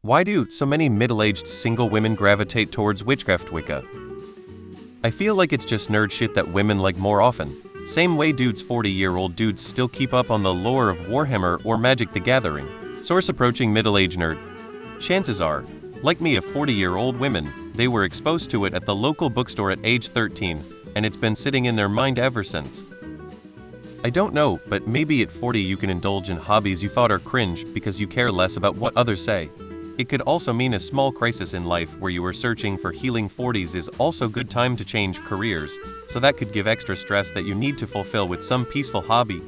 Why do so many middle-aged single women gravitate towards witchcraft Wicca? I feel like it's just nerd shit that women like more often. Same way dudes 40-year-old dudes still keep up on the lore of Warhammer or Magic the Gathering. Source approaching middle-age nerd. Chances are, like me of 40-year-old women, they were exposed to it at the local bookstore at age 13, and it's been sitting in their mind ever since. I don't know, but maybe at 40 you can indulge in hobbies you thought are cringe because you care less about what others say. It could also mean a small crisis in life where you are searching for healing. 40s is also good time to change careers, so that could give extra stress that you need to fulfill with some peaceful hobby.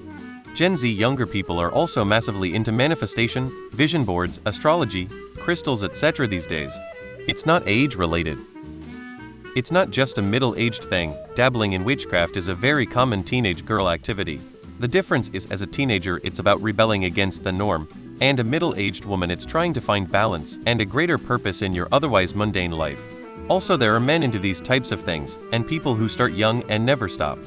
Gen Z younger people are also massively into manifestation, vision boards, astrology, crystals, etc. these days. It's not age-related. It's not just a middle-aged thing. Dabbling in witchcraft is a very common teenage girl activity. The difference is as a teenager it's about rebelling against the norm, and a middle-aged woman it's trying to find balance and a greater purpose in your otherwise mundane life. Also, there are men into these types of things, and people who start young and never stop.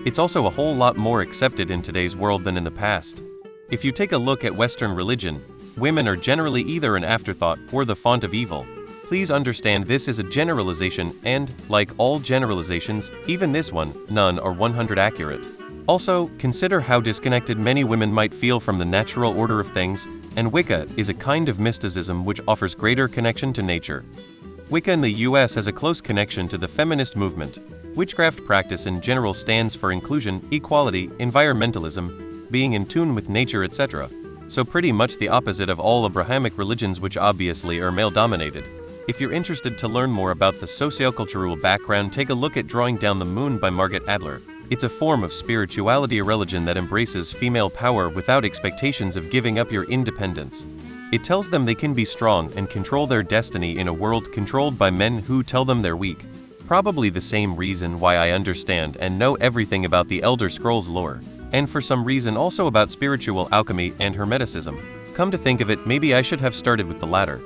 It's also a whole lot more accepted in today's world than in the past. If you take a look at Western religion, women are generally either an afterthought or the font of evil. Please understand this is a generalization and, like all generalizations, even this one, none are 100% accurate. Also, consider how disconnected many women might feel from the natural order of things, and Wicca is a kind of mysticism which offers greater connection to nature. Wicca in the US has a close connection to the feminist movement. Witchcraft practice in general stands for inclusion, equality, environmentalism, being in tune with nature, etc. So pretty much the opposite of all Abrahamic religions, which obviously are male-dominated. If you're interested to learn more about the sociocultural background, take a look at Drawing Down the Moon by Margaret Adler. It's a form of spirituality, a religion that embraces female power without expectations of giving up your independence. It tells them they can be strong and control their destiny in a world controlled by men who tell them they're weak. Probably the same reason why I understand and know everything about the Elder Scrolls lore, and for some reason also about spiritual alchemy and hermeticism. Come to think of it, maybe I should have started with the latter.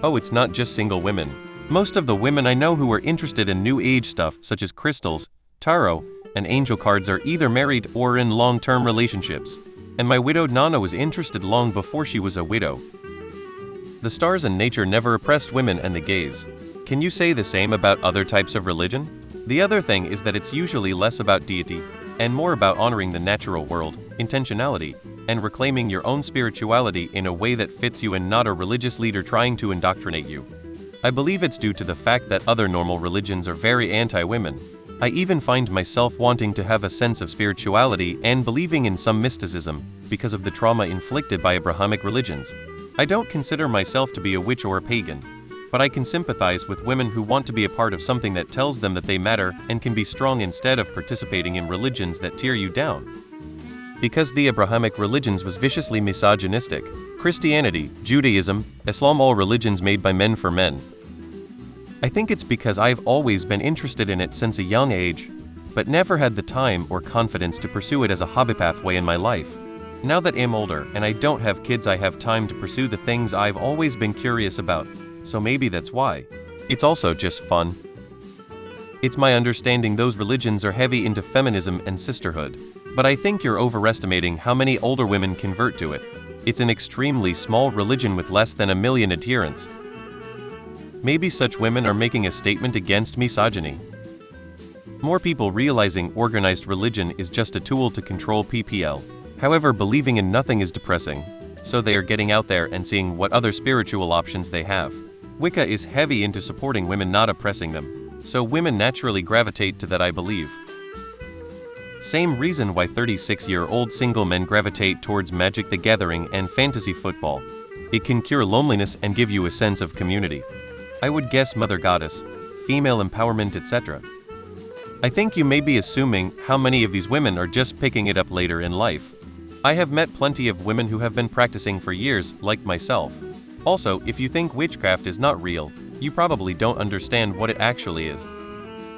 Oh, it's not just single women. Most of the women I know who are interested in new age stuff such as crystals, tarot, and angel cards are either married or in long-term relationships. And my widowed Nana was interested long before she was a widow. The stars and nature never oppressed women and the gays. Can you say the same about other types of religion? The other thing is that it's usually less about deity, and more about honoring the natural world, intentionality, and reclaiming your own spirituality in a way that fits you and not a religious leader trying to indoctrinate you. I believe it's due to the fact that other normal religions are very anti-women. I even find myself wanting to have a sense of spirituality and believing in some mysticism because of the trauma inflicted by Abrahamic religions. I don't consider myself to be a witch or a pagan, but I can sympathize with women who want to be a part of something that tells them that they matter and can be strong instead of participating in religions that tear you down. Because the Abrahamic religions was viciously misogynistic. Christianity, Judaism, Islam, all religions made by men for men. I think it's because I've always been interested in it since a young age, but never had the time or confidence to pursue it as a hobby pathway in my life. Now that I'm older and I don't have kids, I have time to pursue the things I've always been curious about, so maybe that's why. It's also just fun. It's my understanding those religions are heavy into feminism and sisterhood, but I think you're overestimating how many older women convert to it. It's an extremely small religion with less than 1 million adherents. Maybe such women are making a statement against misogyny. More people realizing organized religion is just a tool to control PPL. However, believing in nothing is depressing, so they are getting out there and seeing what other spiritual options they have. Wicca is heavy into supporting women, not oppressing them, so women naturally gravitate to that, I believe. Same reason why 36-year-old single men gravitate towards Magic the Gathering and fantasy football. It can cure loneliness and give you a sense of community. I would guess Mother Goddess, female empowerment, etc. I think you may be assuming how many of these women are just picking it up later in life. I have met plenty of women who have been practicing for years, like myself. Also, if you think witchcraft is not real, you probably don't understand what it actually is.